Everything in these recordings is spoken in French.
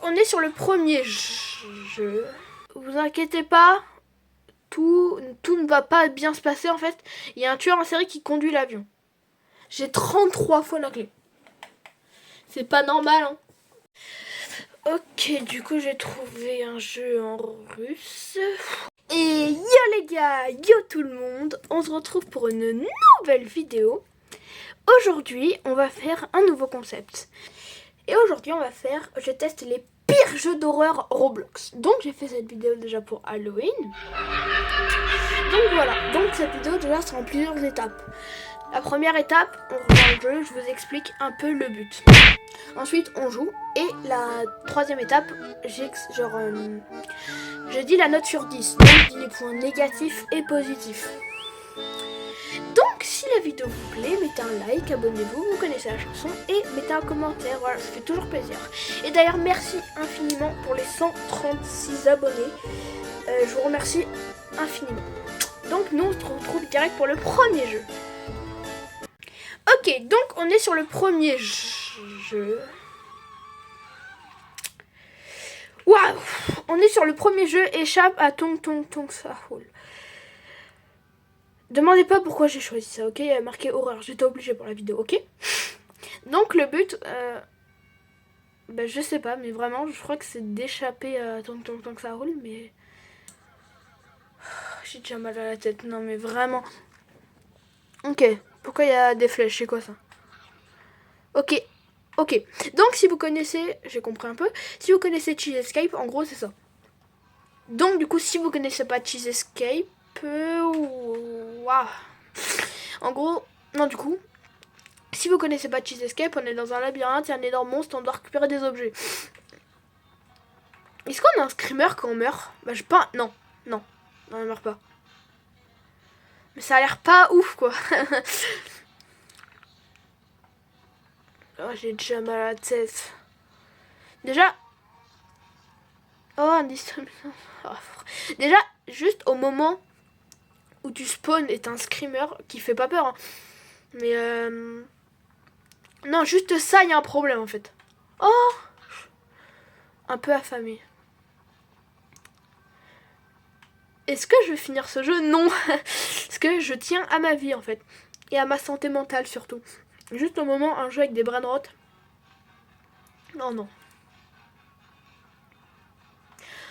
on est sur le premier jeu. Vous inquiétez pas, tout ne va pas bien se passer en fait. Il y a un tueur en série qui conduit l'avion. J'ai 33 fois la clé. C'est pas normal, hein. Ok, du coup j'ai trouvé un jeu en russe. Et yo les gars, yo tout le monde, on se retrouve pour une nouvelle vidéo. Aujourd'hui, on va faire un nouveau concept. Et aujourd'hui, on va faire, je teste les pires jeux d'horreur Roblox. Donc j'ai fait cette vidéo déjà pour Halloween. Donc voilà, donc cette vidéo déjà sera en plusieurs étapes. La première étape, on reprend le jeu, je vous explique un peu le but. Ensuite, on joue. Et la troisième étape, je dis la note sur 10. Donc je dis les points négatifs et positifs. Donc si la vidéo vous plaît, mettez un like, abonnez-vous, vous connaissez la chanson et mettez un commentaire, voilà, ça fait toujours plaisir. Et d'ailleurs merci infiniment pour les 136 abonnés, je vous remercie infiniment. Donc nous on se retrouve direct pour le premier jeu. Ok, donc on est sur le premier jeu. Waouh, on est sur le premier jeu, échappe à Tong Tong Tong Sahul. Demandez pas pourquoi j'ai choisi ça, ok? Il y a marqué horreur, j'étais obligée pour la vidéo, ok? Donc le but, je sais pas, mais vraiment, je crois que c'est d'échapper à Tong Tong Tong Sahul, mais... J'ai déjà mal à la tête, non mais vraiment... Ok, pourquoi il y a des flèches, c'est quoi ça? Ok, ok. Donc si vous connaissez, j'ai compris un peu, si vous connaissez Cheese Escape, en gros c'est ça. Donc du coup, si vous connaissez pas Cheese Escape... Waouh. En gros, non du coup, si vous connaissez pas Cheese Escape, on est dans un labyrinthe, il y a un énorme monstre, on doit récupérer des objets. Est-ce qu'on a un screamer quand on meurt? Bah je pense... Non, on meurt pas. Mais ça a l'air pas ouf quoi. Oh, j'ai déjà mal à la tête. Déjà... Oh, un disturbance. Oh. Déjà, juste au moment où tu spawns est un screamer qui fait pas peur. Hein. Mais non, juste ça, il y a un problème en fait. Oh, un peu affamé. Est-ce que je vais finir ce jeu? Non. Parce que je tiens à ma vie en fait. Et à ma santé mentale surtout. Juste au moment, un jeu avec des brainrot. Non.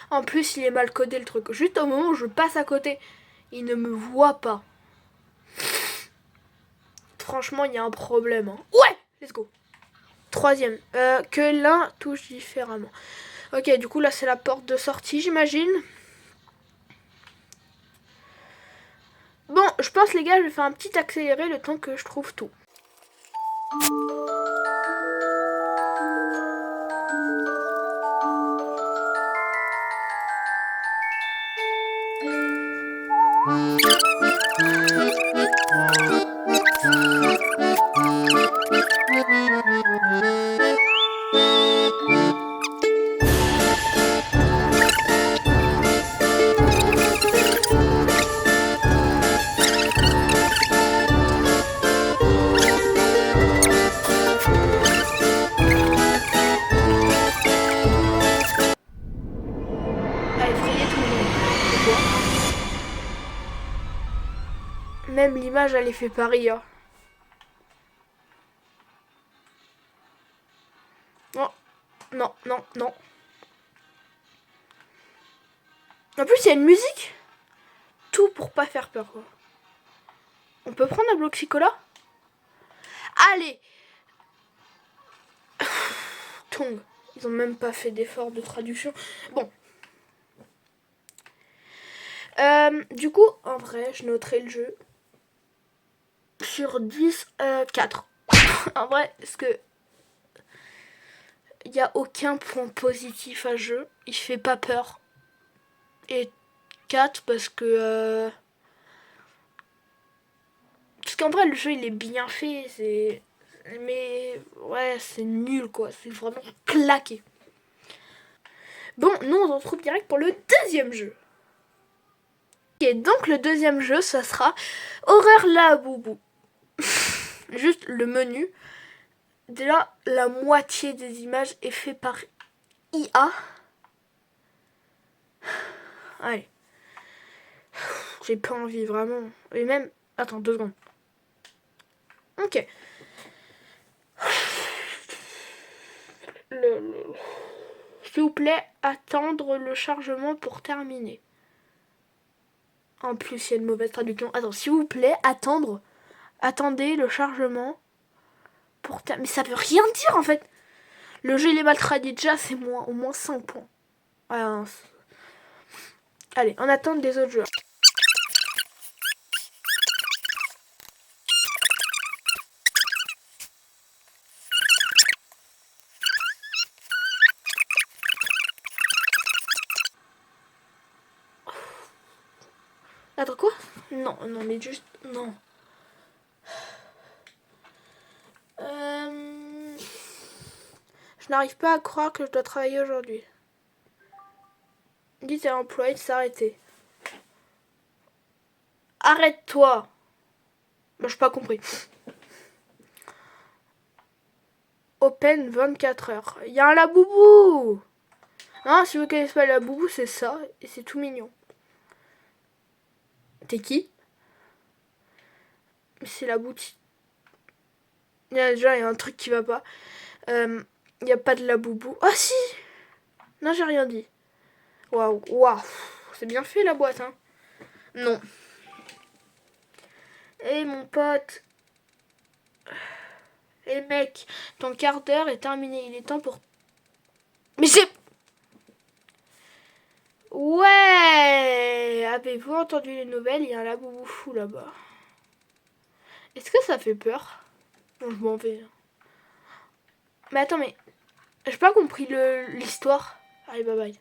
En plus, il est mal codé le truc. Juste au moment où je passe à côté, il ne me voit pas. Franchement, il y a un problème. Hein. Ouais, let's go. Troisième, que l'un touche différemment. Ok, du coup, là, c'est la porte de sortie, j'imagine. Bon, je pense, les gars, je vais faire un petit accéléré le temps que je trouve tout. Même l'image, elle est fait par IA. Non. En plus, il y a une musique. Tout pour pas faire peur, quoi. On peut prendre un bloc Chicola? Allez. Tong. Ils ont même pas fait d'effort de traduction. Bon. Du coup, en vrai, je noterai le jeu sur 10, 4. En vrai, parce que il n'y a aucun point positif à ce jeu. Il fait pas peur. Et 4 parce que... Parce qu'en vrai, le jeu, il est bien fait. Mais ouais, c'est nul, quoi. C'est vraiment claqué. Bon, nous, on se retrouve direct pour le deuxième jeu. Ok, donc le deuxième jeu, ça sera Horreur Labubu. Juste le menu. Déjà, la moitié des images est fait par IA. Allez. J'ai pas envie, vraiment. Et même... Attends, 2 secondes. Ok. S'il vous plaît, attendre le chargement pour terminer. En plus, il y a une mauvaise traduction. Attends, s'il vous plaît, attendre. Attendez le chargement pour terminer. Mais ça veut rien dire en fait. Le jeu il est mal traduit déjà, c'est au moins 5 points. Ah, allez, en attente des autres joueurs. Attends, quoi? Non, non, mais juste... Non. Je n'arrive pas à croire que je dois travailler aujourd'hui. Dites à l'employé de s'arrêter. Arrête-toi! Bah, j'ai pas compris. Open 24 heures. Il y a un laboubou! Hein, si vous connaissez pas le laboubou, c'est ça. Et c'est tout mignon. T'es qui? C'est la boutique. Il y a un truc qui va pas. Il n'y a pas de laboubou. Ah si! Non, j'ai rien dit. Waouh, waouh. C'est bien fait la boîte, hein. Non. Hé mon pote. Hé mec, ton quart d'heure est terminé. Il est temps pour... Mais c'est... Ouais! Avez-vous entendu les nouvelles? Il y a un laboubou fou là-bas. Est-ce que ça fait peur? Non, je m'en vais. Mais attends, mais... J'ai pas compris l'histoire. Allez, bye bye.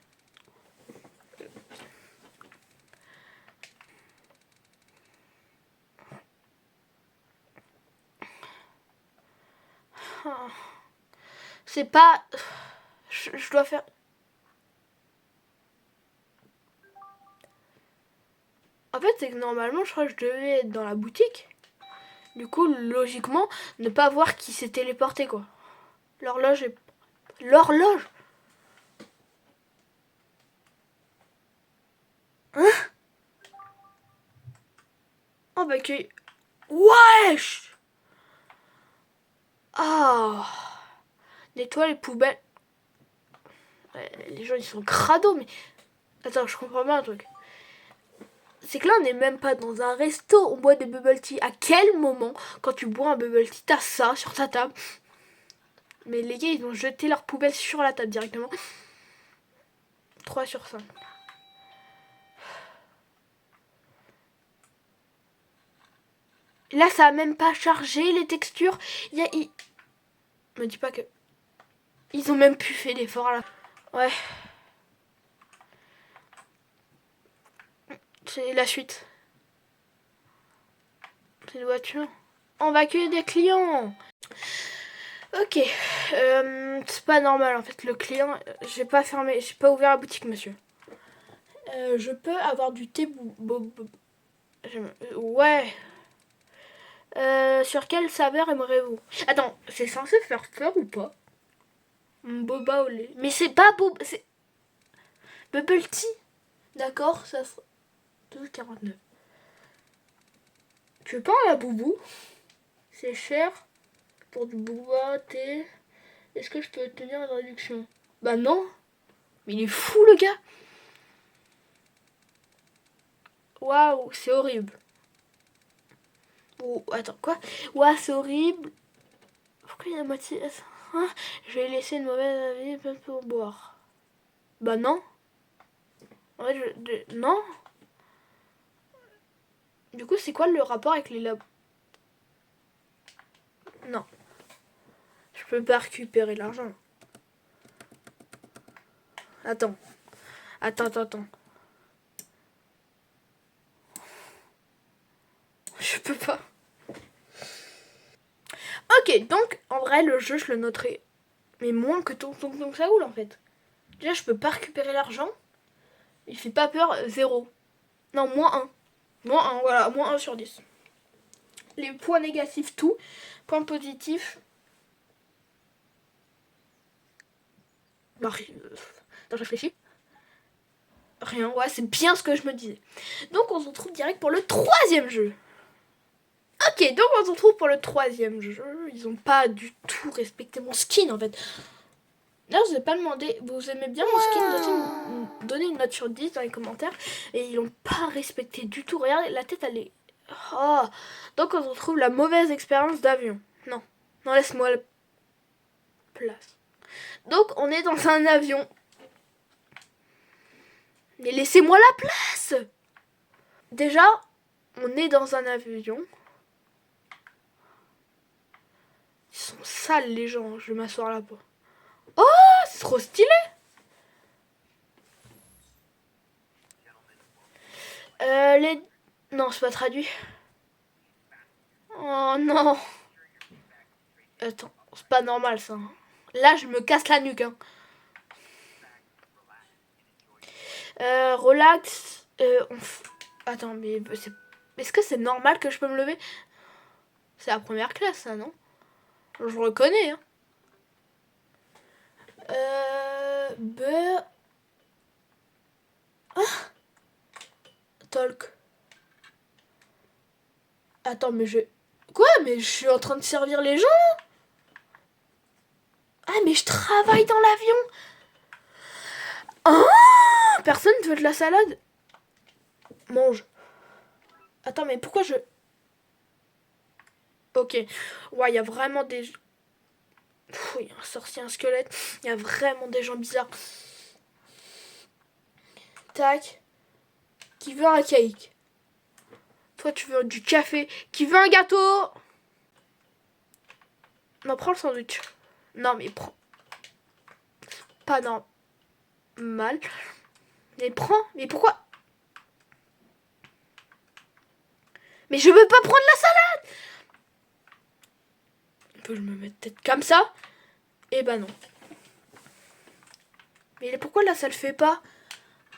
C'est pas... Je dois faire... En fait, c'est que normalement, je crois que je devais être dans la boutique. Du coup, logiquement, ne pas voir qui s'est téléporté, quoi. L'horloge est... L'horloge? Hein? Oh, bah, que... Wesh! Ah! Nettoie les poubelles. Ouais, les gens, ils sont crados, mais... Attends, je comprends pas un truc. C'est que là, on n'est même pas dans un resto, on boit des bubble tea. À quel moment, quand tu bois un bubble tea, t'as ça sur ta table? Mais les gars, ils ont jeté leur poubelle sur la table directement. 3 sur 5. Là, ça a même pas chargé les textures. Me dis pas que... Ils ont même pu faire l'effort là. Ouais. C'est la suite. C'est une voiture. On va accueillir des clients. Ok. C'est pas normal en fait. Le client... J'ai pas fermé... J'ai pas ouvert la boutique, monsieur. Je peux avoir du thé... Ouais. Sur quelle saveur aimeriez-vous? Attends, c'est censé faire peur ou pas? Boba au lait. Mais c'est pas boba, c'est bubble tea. D'accord, ça sera 12,49. Tu veux pas un boubou? C'est cher pour du boba, thé. Est-ce que je peux obtenir une réduction? Bah non. Mais il est fou le gars. Waouh, c'est horrible. Oh, attends, quoi? Waouh, c'est horrible. Pourquoi il y a la moitié? Hein, je vais laisser une mauvaise avis pour boire. Bah non. Ouais, non. Du coup, c'est quoi le rapport avec les labos? Non. Je peux pas récupérer l'argent. Attends. Attends. Je peux pas. Ok, donc, en vrai, le jeu, je le noterai. Mais moins que ton Saoul, en fait. Déjà, je peux pas récupérer l'argent. Il fait pas peur, 0. Non, -1. -1, voilà, -1 sur 10. Les points négatifs, tout. Points positifs. Bah, attends, je réfléchis. Rien, ouais, c'est bien ce que je me disais. Donc on se retrouve direct pour le troisième jeu. Ok, donc on se retrouve pour le troisième jeu. Ils ont pas du tout respecté mon skin en fait. D'ailleurs, je vous ai pas demandé, vous aimez bien mon skin? Donnez une note sur 10 dans les commentaires. Et ils l'ont pas respecté du tout. Regardez, la tête elle est... Oh. Donc on se retrouve la mauvaise expérience d'avion. Non, non, laisse-moi la place. Donc on est dans un avion. Mais laissez-moi la place. Déjà, on est dans un avion. Ils sont sales les gens, je vais m'asseoir là-bas. Oh, c'est trop stylé. Les... Non, c'est pas traduit. Oh non. Attends, c'est pas normal ça. Là, je me casse la nuque. Hein. Relax. Attends, mais est-ce que c'est normal que je peux me lever? C'est la première classe, ça, non? Je reconnais. Hein. Ah, talk. Attends, mais je... Quoi? Mais je suis en train de servir les gens? Ah, mais je travaille dans l'avion. Ah, personne ne veut de la salade? Mange. Attends, mais pourquoi je... Ok. Ouais, il y a vraiment des... Il y a un sorcier, un squelette. Il y a vraiment des gens bizarres. Tac. Qui veut un cake? Toi, tu veux du café. Qui veut un gâteau? Non, prends le sandwich. Non, mais prends. Pas normal. Mais prends. Mais pourquoi? Mais je veux pas prendre la salade. Peut-être je me mettre peut-être comme ça? Eh ben non. Mais pourquoi là ça le fait pas?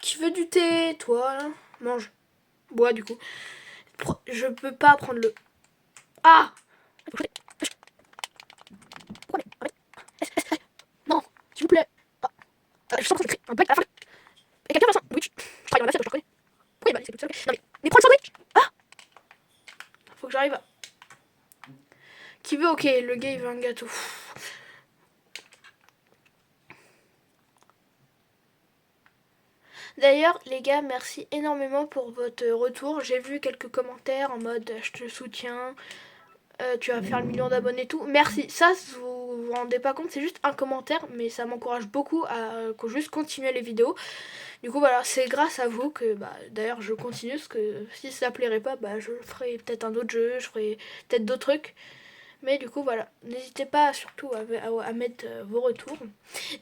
Qui veut du thé? Toi, là? Mange. Bois du coup. Je peux pas prendre le... Ah! Non, s'il vous plaît. Ah. Je sens que c'est un bec à la fin. Et quelqu'un veut un sandwich. Je travaille dans l'assiette, je reconnais. Pourquoi il m'a laissé toute seule? Non mais prends le sandwich. Ah! Faut que j'arrive à... Qui veut? Ok, le gars il veut un gâteau. D'ailleurs, les gars, merci énormément pour votre retour. J'ai vu quelques commentaires en mode je te soutiens, tu vas faire le million d'abonnés et tout. Merci. Ça, vous vous rendez pas compte, c'est juste un commentaire, mais ça m'encourage beaucoup à juste continuer les vidéos. Du coup, voilà, c'est grâce à vous que, bah, d'ailleurs, je continue, parce que si ça plairait pas, bah, je ferai peut-être un autre jeu, je ferai peut-être d'autres trucs. Mais du coup, voilà, n'hésitez pas surtout à mettre vos retours.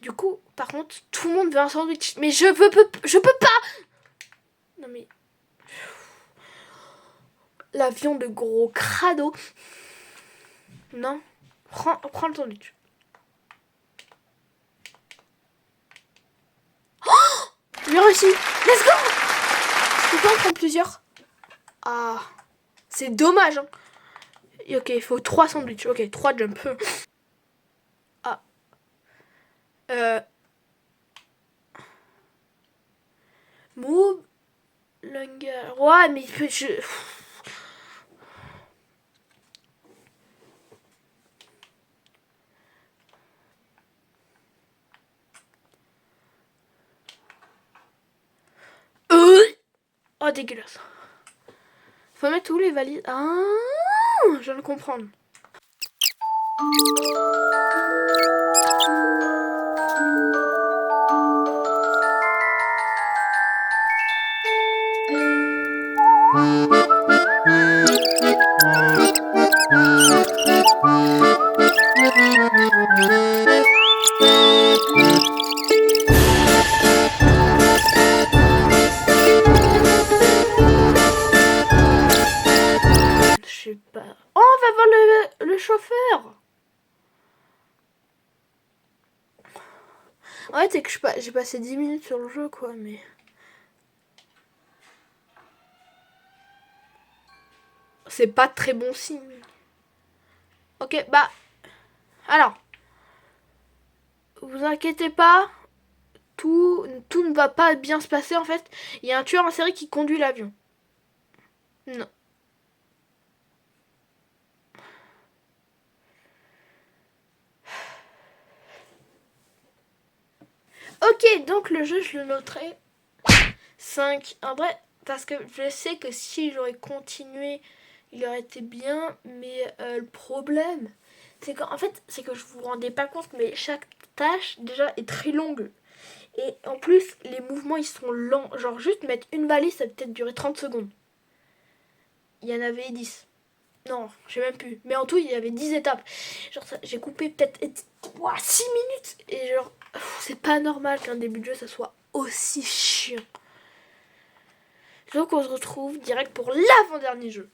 Du coup, par contre, tout le monde veut un sandwich. Mais je peux pas. Non mais... L'avion de gros crado. Non. Prends le sandwich. Oh, j'ai réussi. Let's go. Je peux en prendre plusieurs. Ah. C'est dommage. Hein. Et ok, il faut 3 sandwichs. Ok, 3 jumps. Ah. Move. Longer. Ouais, mais je... Oh, dégueulasse. Faut mettre où les valises? Ah, je viens de comprendre. Je sais pas. Oh, on va voir le chauffeur. Ouais, c'est que j'ai passé 10 minutes sur le jeu, quoi, mais... C'est pas très bon signe. Ok, bah... Alors... Vous inquiétez pas, tout ne va pas bien se passer en fait. Il y a un tueur en série qui conduit l'avion. Non. Ok, donc le jeu, je le noterai 5. En vrai, parce que je sais que si j'aurais continué, il aurait été bien. Mais le problème, c'est qu'en fait, c'est que je vous rendais pas compte, mais chaque tâche, déjà, est très longue. Et en plus, les mouvements, ils sont lents. Genre, juste mettre une balise, ça peut peut-être durer 30 secondes. Il y en avait 10. Non, je sais même plus. Mais en tout, il y avait 10 étapes. Genre, j'ai coupé peut-être 6 minutes. Et genre, c'est pas normal qu'un début de jeu, ça soit aussi chiant. Donc, on se retrouve direct pour l'avant-dernier jeu.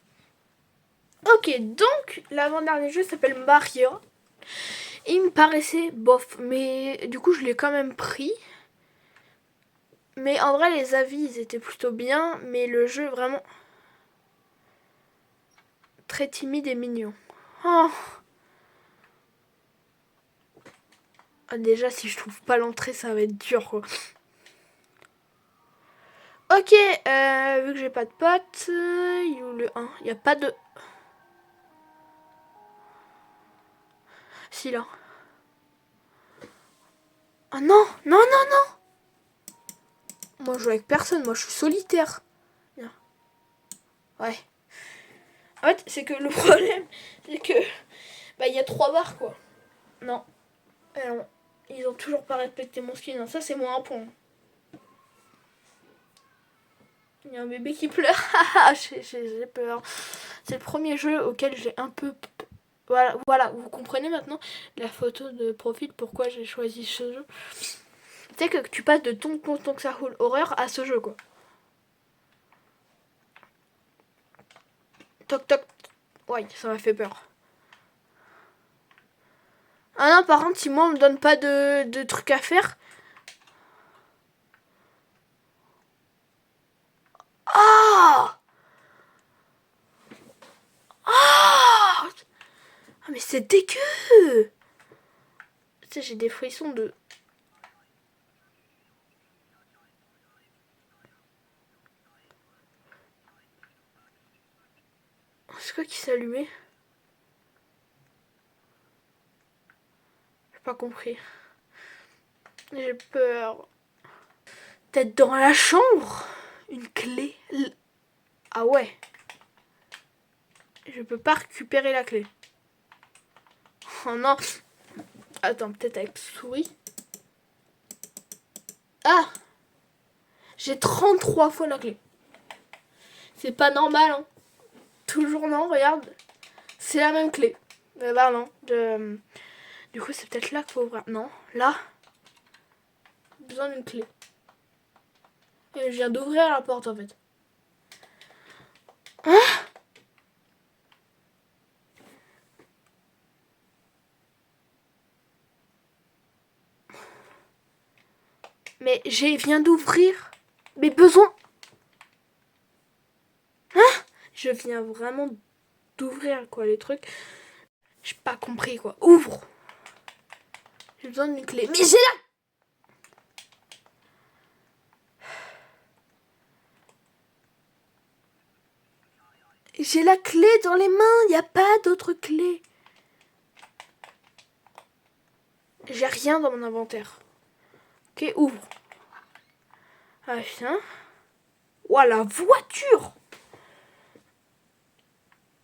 Ok, donc, l'avant-dernier jeu s'appelle Mario. Il me paraissait bof, mais du coup, je l'ai quand même pris. Mais en vrai, les avis, ils étaient plutôt bien. Mais le jeu, vraiment, très timide et mignon. Oh. Déjà, si je trouve pas l'entrée, ça va être dur, quoi. Ok, vu que j'ai pas de potes, il est où le 1 ? Il n'y a pas de... Si, là. Ah non, non, non, non. Moi, je joue avec personne, moi, je suis solitaire. Bien. Ouais. En fait, c'est que le problème, c'est que... Bah, il y a 3 barres, quoi. Non. Non. Ils ont toujours pas respecté mon skin. Ça, c'est moins un point. Il y a un bébé qui pleure. J'ai peur. C'est le premier jeu auquel j'ai un peu... Voilà, vous comprenez maintenant la photo de profil, pourquoi j'ai choisi ce jeu. Tu sais que tu passes de ton que ça roule horreur à ce jeu, quoi. Toc toc. Ouais, ça m'a fait peur. Ah non, par contre, si moi on me donne pas de trucs à faire. Ah ah mais c'est dégueu. Tu sais, j'ai des frissons de... C'est quoi qui s'est allumé? J'ai pas compris. J'ai peur. Peut-être dans la chambre? Une clé? Ah ouais. Je peux pas récupérer la clé. Oh non. Attends, peut-être avec souris. Ah! J'ai 33 fois la clé. C'est pas normal, hein. Toujours non, regarde. C'est la même clé. Mais bah non. Du coup, c'est peut-être là qu'il faut ouvrir. Non, là. Besoin d'une clé. Et je viens d'ouvrir la porte en fait. Hein? Mais viens d'ouvrir mes besoins. Hein? Je viens vraiment d'ouvrir quoi les trucs. J'ai pas compris quoi. Ouvre. J'ai besoin d'une clé. Mais j'ai la... J'ai la clé dans les mains. Il n'y a pas d'autre clé. J'ai rien dans mon inventaire. Ok, ouvre. Ah putain. Ouah, la voiture.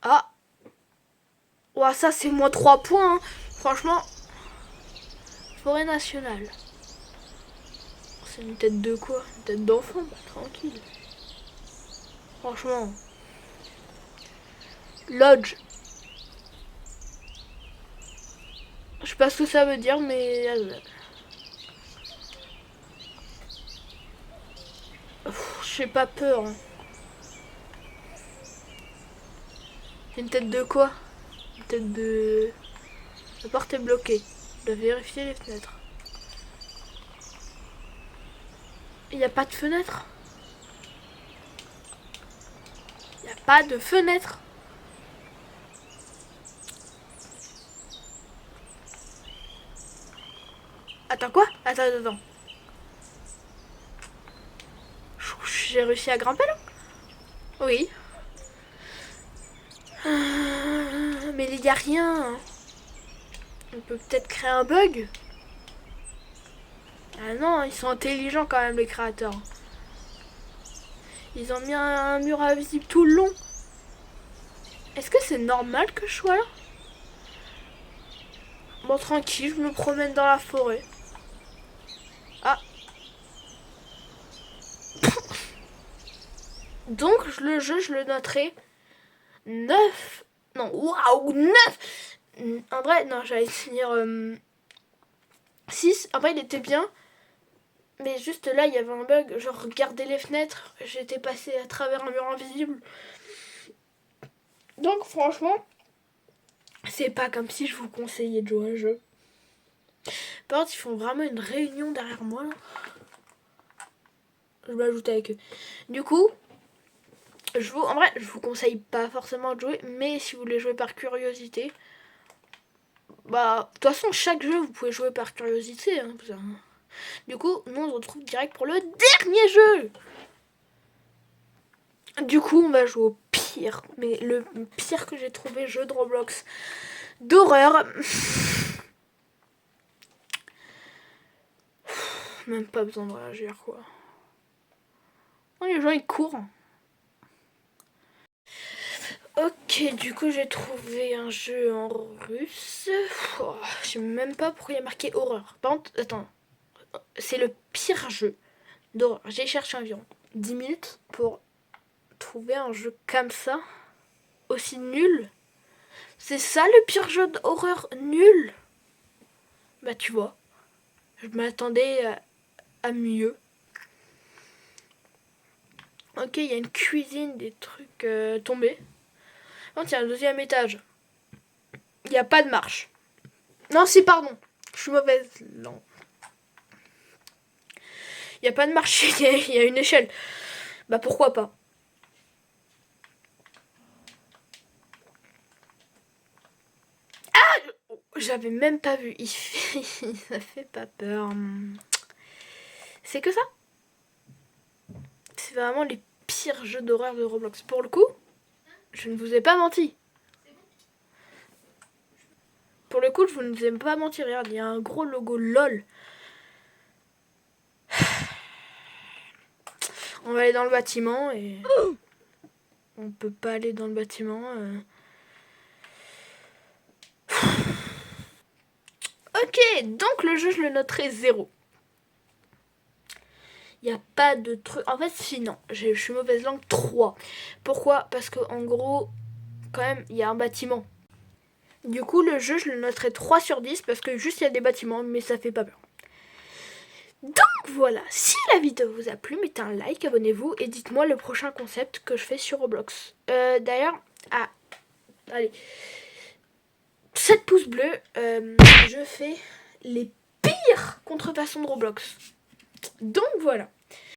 Ah. Ouah, ça c'est moins 3 points. Hein. Franchement. Forêt nationale. C'est une tête de quoi? Une tête d'enfant, bah, tranquille. Franchement. Lodge. Je sais pas ce que ça veut dire, mais... J'ai pas peur. Hein. Une tête de quoi? Une tête de... La porte est bloquée. Je dois vérifier les fenêtres. Il n'y a pas de fenêtre? Il n'y a pas de fenêtre? Attends quoi? Attends. j'ai réussi à grimper là? Oui. Mais il n'y a rien. On peut peut-être créer un bug. Ah non, ils sont intelligents quand même les créateurs. Ils ont mis un mur invisible tout le long. Est-ce que c'est normal que je sois là? Bon, tranquille, je me promène dans la forêt. Ah. Donc, le jeu, je le noterai 9. Non, waouh, 9. En vrai, non, j'allais dire 6. Après, il était bien. Mais juste là, il y avait un bug. Genre, regardez les fenêtres. J'étais passé à travers un mur invisible. Donc, franchement, c'est pas comme si je vous conseillais de jouer à un jeu. Par contre, ils font vraiment une réunion derrière moi. Là. Je m'ajoute avec eux. Du coup, en vrai, je vous conseille pas forcément de jouer. Mais si vous voulez jouer par curiosité, bah, de toute façon, chaque jeu, vous pouvez jouer par curiosité. Hein, du coup, nous, on se retrouve direct pour le dernier jeu. Du coup, on va jouer au pire. Mais le pire que j'ai trouvé, jeu de Roblox d'horreur. Même pas besoin de réagir, quoi. Oh, les gens, ils courent. Ok, du coup, j'ai trouvé un jeu en russe. Oh, je sais même pas pourquoi il y a marqué horreur. Par contre, attends. C'est le pire jeu d'horreur. J'ai cherché environ 10 minutes pour trouver un jeu comme ça. Aussi nul. C'est ça le pire jeu d'horreur nul. Bah, tu vois. Je m'attendais à mieux. Ok, il y a une cuisine, des trucs tombés. Non, il y a un deuxième étage. Il n'y a pas de marche. Non, si, pardon. Je suis mauvaise. Non. Il n'y a pas de marche, il y a une échelle. Bah, pourquoi pas. Ah, j'avais même pas vu. Ça fait pas peur. C'est que ça. C'est vraiment les pires jeux d'horreur de Roblox. Pour le coup, je ne vous ai pas menti. Pour le coup, je ne vous ai pas menti. Regarde, il y a un gros logo LOL. On va aller dans le bâtiment et... On peut pas aller dans le bâtiment. Ok, donc le jeu, je le noterai 0. Il n'y a pas de truc... En fait, si, non. Je suis mauvaise langue 3. Pourquoi? Parce que en gros, quand même, il y a un bâtiment. Du coup, le jeu, je le noterai 3 sur 10 parce que juste, il y a des bâtiments, mais ça fait pas peur. Donc voilà, si la vidéo vous a plu, mettez un like, abonnez-vous et dites-moi le prochain concept que je fais sur Roblox. D'ailleurs, allez, 7 pouces bleus, je fais les pires contrefaçons de Roblox. Donc voilà.